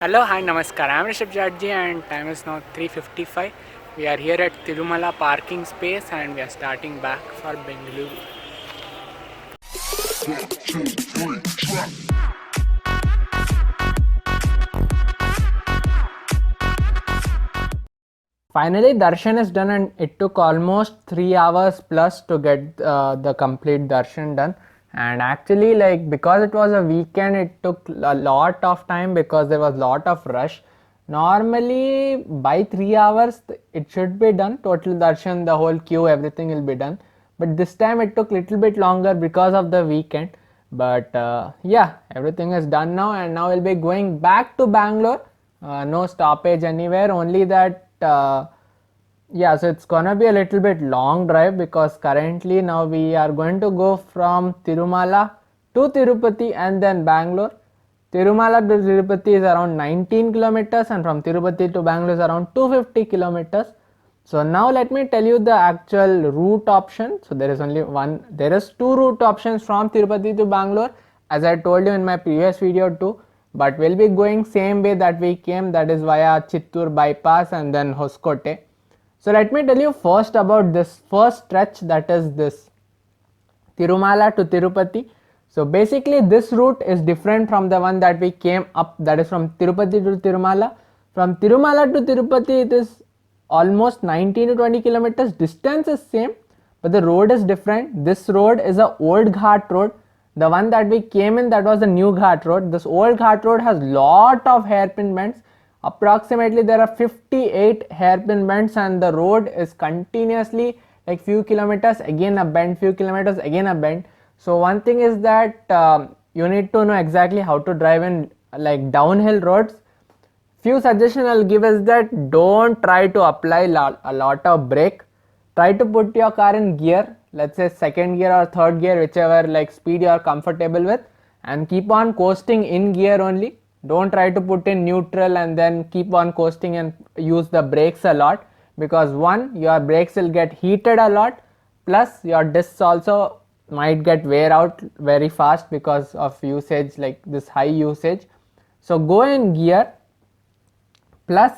Hello, hi, namaskar. I am Rishabh Chatterjee and time is now 3:55. We are here at Tirumala parking space and we are starting back for Bengaluru. Finally, darshan is done and it took almost 3 hours plus to get the complete darshan done. And actually, because it was a weekend, it took a lot of time because there was lot of rush. Normally by 3 hours it should be done, total darshan, the whole queue, everything will be done. But this time it took little bit longer because of the weekend. But yeah, everything is done now and now we'll be going back to Bangalore. No stoppage anywhere, only that yeah, so it's gonna be a little bit long drive because currently now we are going to go from Tirumala to Tirupati and then Bangalore. Tirumala to Tirupati is around 19 kilometers and from Tirupati to Bangalore is around 250 kilometers. So now let me tell you the actual route option. So there is only one, there is two route options from Tirupati to Bangalore, as I told you in my previous video too, but we'll be going same way that we came, that is via Chittoor bypass and then Hoskote. So let me tell you first about this first stretch, that is this Tirumala to Tirupati. So basically this route is different from the one that we came up, that is from Tirupati to Tirumala. From Tirumala to Tirupati it is almost 19 to 20 kilometers, distance is same but the road is different. This road is a old ghat road. The one that we came in, that was the new ghat road. This old ghat road has lot of hairpin bends. Approximately there are 58 hairpin bends and the road is continuously like few kilometers again a bend, few kilometers again a bend. So one thing is that you need to know exactly how to drive in like downhill roads. Few suggestions I'll give is that don't try to apply a lot of brake. Try to put your car in gear, let's say second gear or third gear, whichever like speed you are comfortable with, and keep on coasting in gear only. Don't try to put in neutral and then keep on coasting and use the brakes a lot, because one, your brakes will get heated a lot, plus your discs also might get wear out very fast because of usage, like this high usage. So go in gear. Plus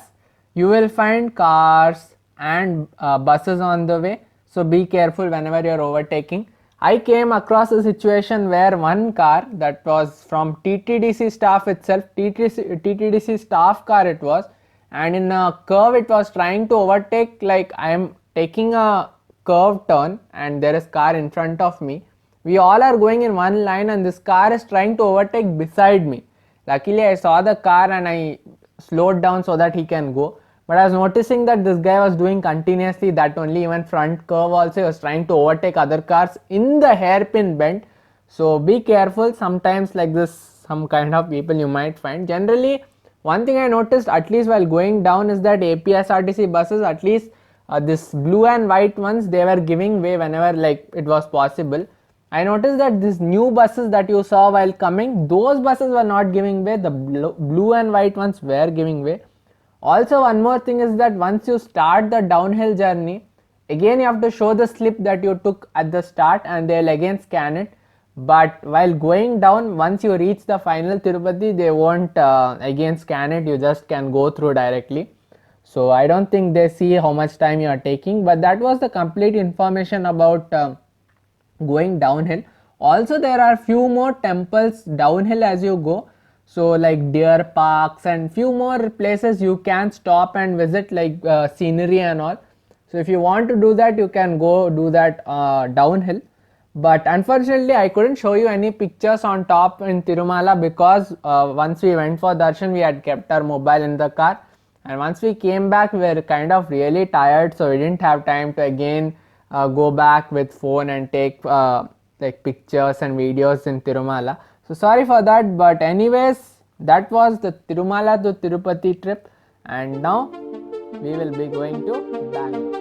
you will find cars and buses on the way, so be careful whenever you are overtaking. I came across a situation where one car that was from TTDC staff itself, TTDC staff car it was, and in a curve it was trying to overtake, like I am taking a curve turn and there is car in front of me. We all are going in one line and this car is trying to overtake beside me. Luckily I saw the car and I slowed down so that he can go, but I was noticing that this guy was doing continuously that only, even front curve also he was trying to overtake other cars in the hairpin bend. So be careful, sometimes like this some kind of people you might find. Generally one thing I noticed at least while going down is that APSRTC buses, at least this blue and white ones, they were giving way whenever like it was possible. I noticed that these new buses that you saw while coming, those buses were not giving way, the blue and white ones were giving way. Also one more thing is that once you start the downhill journey, again you have to show the slip that you took at the start and they will again scan it. But while going down, once you reach the final Tirupati, they won't again scan it, you just can go through directly. So I don't think they see how much time you are taking, but that was the complete information about going downhill. Also there are few more temples downhill as you go, so like deer parks and few more places you can stop and visit, like scenery and all. So if you want to do that, you can go do that downhill. But unfortunately I couldn't show you any pictures on top in Tirumala because once we went for darshan we had kept our mobile in the car, and once we came back we were kind of really tired, so we didn't have time to again go back with phone and take like pictures and videos in Tirumala. So sorry for that, but anyways that was the Tirumala to Tirupati trip, and now we will be going to Bangalore.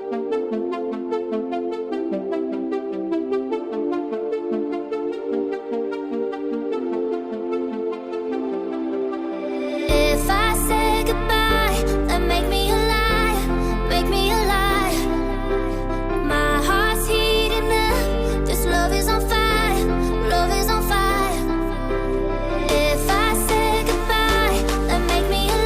If I say goodbye, then make me alive, make me alive. My heart's heating up, this love is on fire, love is on fire. If I say goodbye, then make me alive.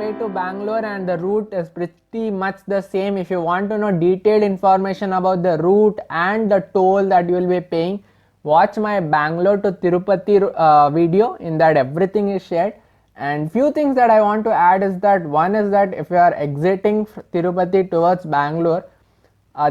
way to Bangalore, and the route is pretty much the same. If you want to know detailed information about the route and the toll that you will be paying, watch my Bangalore to Tirupati video. In that everything is shared. And few things that I want to add is that one is that if you are exiting Tirupati towards Bangalore,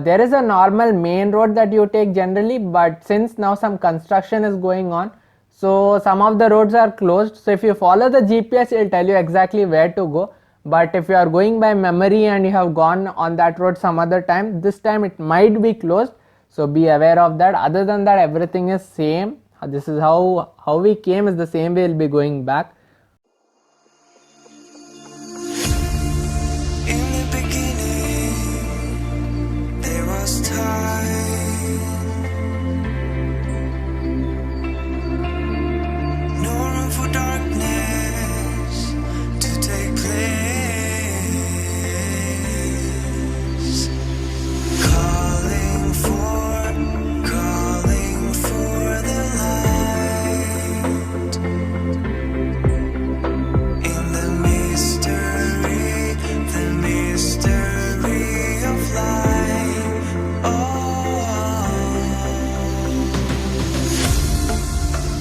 there is a normal main road that you take generally, but since now some construction is going on, so some of the roads are closed. So if you follow the GPS, it will tell you exactly where to go. But if you are going by memory and you have gone on that road some other time, this time it might be closed. So be aware of that. Other than that, everything is same. This is how we came, is the same way we'll be going back. In the beginning, there was time. No room for darkness to take place. Calling for the light. In the mystery of life.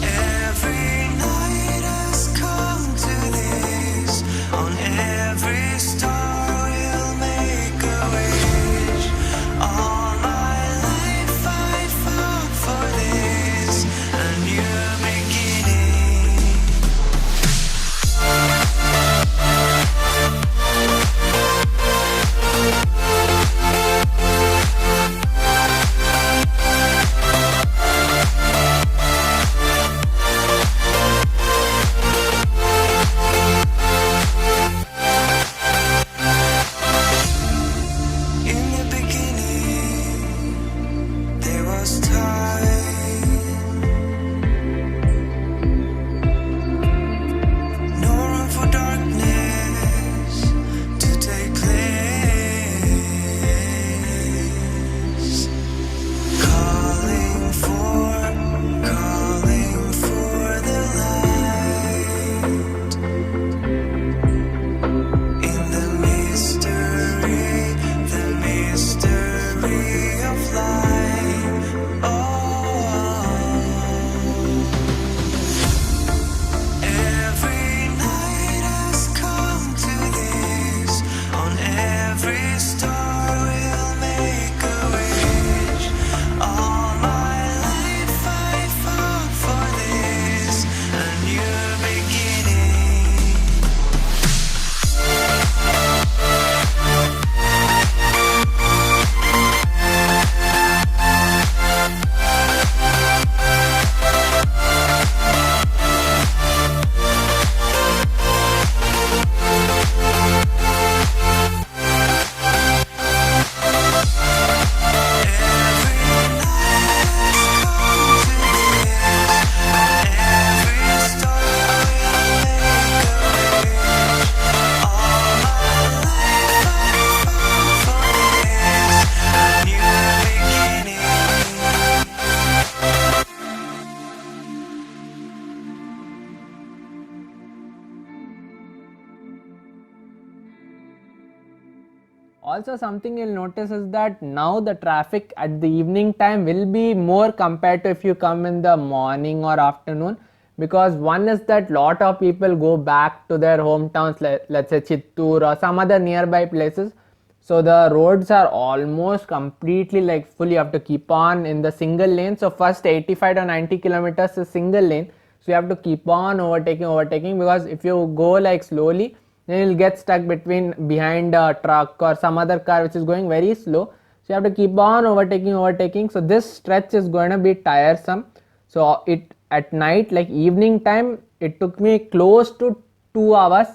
Every night has come to this. On every star we'll make a wish. All my life I fought for this, a new beginning. In the beginning, there was time. No room for darkness to take place. Calling for the light. In the mystery of life. Every night has come to this. On every star we'll make a wish. All my life I fought for this, a new beginning. Also, something you'll notice is that now the traffic at the evening time will be more compared to if you come in the morning or afternoon, because one is that lot of people go back to their hometowns, let's say Chittoor or some other nearby places. So the roads are almost completely like full. You have to keep on in the single lane. So first 85 to 90 kilometers is single lane. So you have to keep on overtaking, because if you go like slowly, then you'll get stuck behind a truck or some other car which is going very slow. So you have to keep on overtaking. So this stretch is going to be tiresome. So it at night, like evening time, it took me close to 2 hours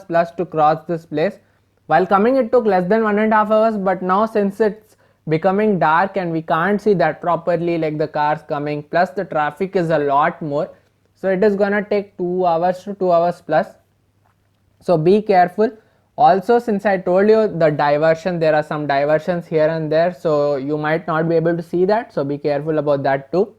plus to cross this place. While coming it took less than 1.5 hours, but now since it's becoming dark and we can't see that properly, like the cars coming, plus the traffic is a lot more, so it is gonna take 2 hours to 2 hours plus. So be careful. Also, since I told you the diversion, there are some diversions here and there, so you might not be able to see that, so be careful about that too.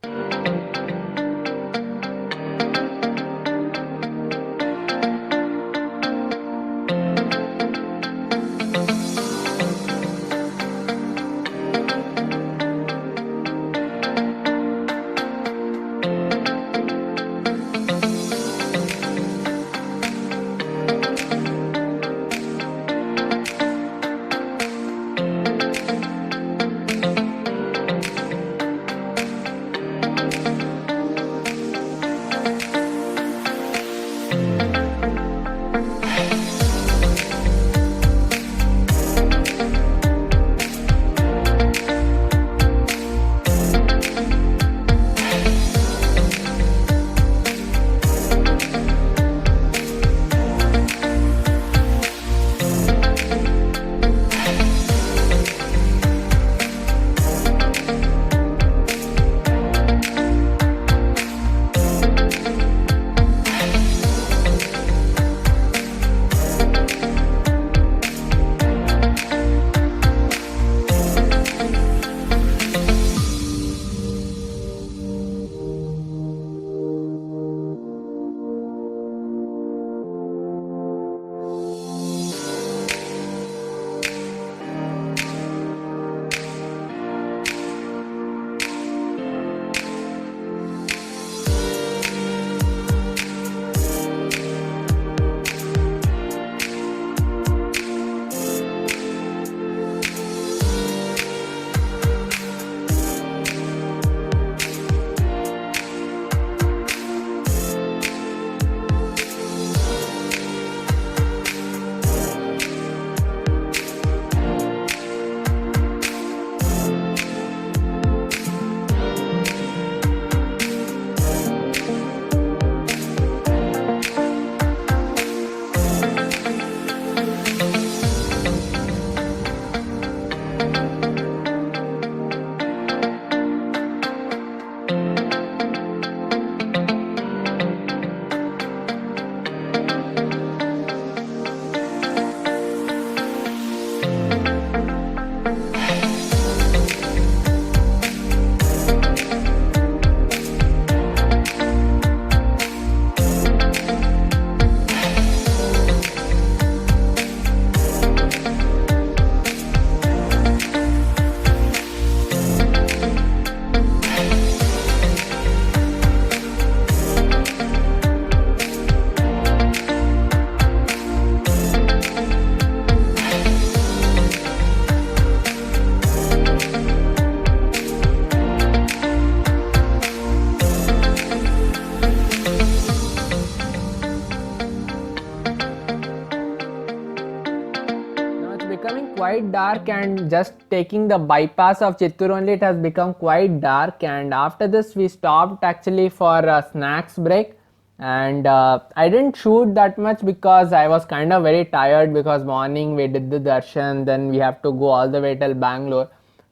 quite dark, and just taking the bypass of Chittoor only, it has become quite dark. And after this we stopped actually for a snacks break, and I didn't shoot that much because I was kind of very tired, because morning we did the darshan, then we have to go all the way till Bangalore,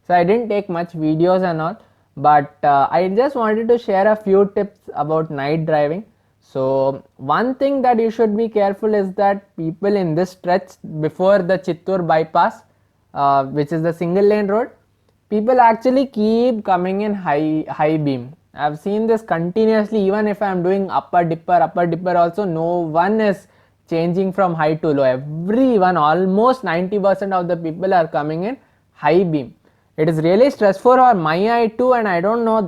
so I didn't take much videos and all. But I just wanted to share a few tips about night driving. So one thing that you should be careful is that people in this stretch before the Chittoor bypass, which is the single lane road, people actually keep coming in high beam. I've seen this continuously. Even if I'm doing upper dipper also, no one is changing from high to low. Everyone, almost 90% of the people are coming in high beam. It is really stressful for my eye too, and I don't know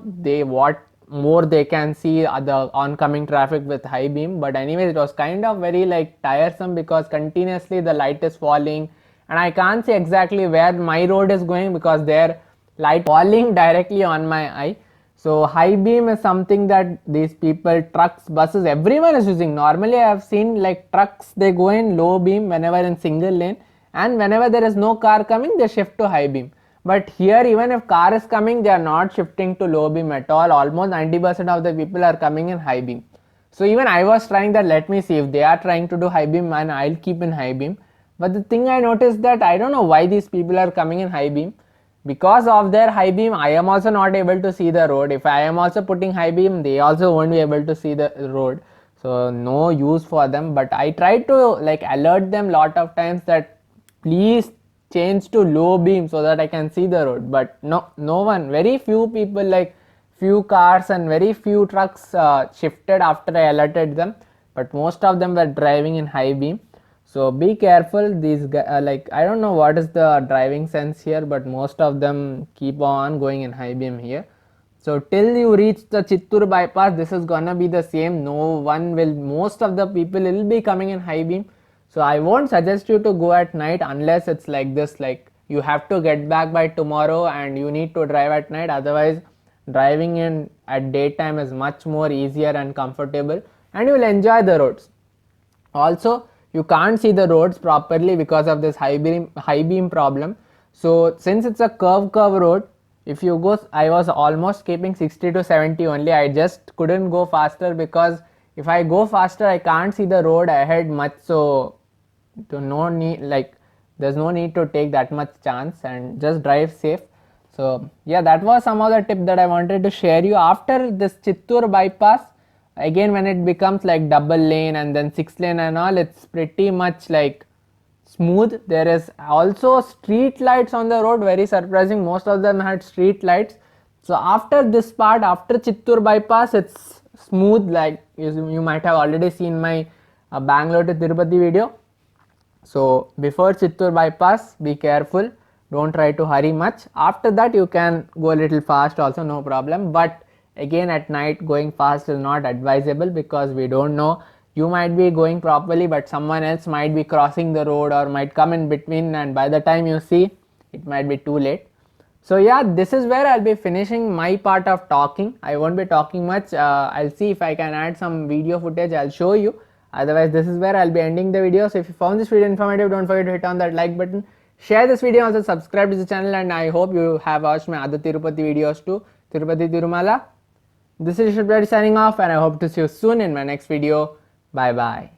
what more they can see the oncoming traffic with high beam. But anyways, it was kind of very like tiresome, because continuously the light is falling and I can't see exactly where my road is going, because their light falling directly on my eye. So high beam is something that these people, trucks, buses, everyone is using. Normally I have seen like trucks, they go in low beam whenever in single lane, and whenever there is no car coming, they shift to high beam. But here, even if car is coming, they are not shifting to low beam at all. Almost 90% of the people are coming in high beam. So even I was trying that, let me see if they are trying to do high beam, and I'll keep in high beam. But the thing I noticed that I don't know why these people are coming in high beam. Because of their high beam, I am also not able to see the road. If I am also putting high beam, they also won't be able to see the road. So no use for them. But I tried to like alert them lot of times that please change to low beam so that I can see the road. But no one, very few people, like few cars and very few trucks shifted after I alerted them. But most of them were driving in high beam. So be careful. These guys, like I don't know what is the driving sense here, but most of them keep on going in high beam here. So till you reach the Chittoor bypass, this is gonna be the same. No one will, most of the people will be coming in high beam. So I won't suggest you to go at night unless it's like this, like you have to get back by tomorrow and you need to drive at night. Otherwise, driving in at daytime is much more easier and comfortable, and you will enjoy the roads. Also, you can't see the roads properly because of this high beam problem. So since it's a curve road, if you go, I was almost keeping 60 to 70 only. I just couldn't go faster, because if I go faster I can't see the road ahead much. So no need, like there's no need to take that much chance, and just drive safe. So yeah, that was some of the tip that I wanted to share you. After this Chittoor bypass, again when it becomes like double lane and then 6 lane and all, it's pretty much like smooth. There is also street lights on the road, very surprising, most of them had street lights. So after this part, after Chittoor bypass, it's smooth. Like you might have already seen my Bangalore to Tirupati video. So before Chittoor bypass, be careful, don't try to hurry much. After that you can go a little fast also, no problem. But again at night going fast is not advisable, because we don't know, you might be going properly but someone else might be crossing the road or might come in between, and by the time you see, it might be too late. So yeah, this is where I'll be finishing my part of talking. I won't be talking much. I'll see if I can add some video footage, I'll show you. Otherwise, this is where I'll be ending the video. So if you found this video informative, don't forget to hit on that like button, share this video, also subscribe to the channel, and I hope you have watched my other Tirupati videos too, Tirupati, Tirumala. This is Rishabh signing off, and I hope to see you soon in my next video. Bye bye.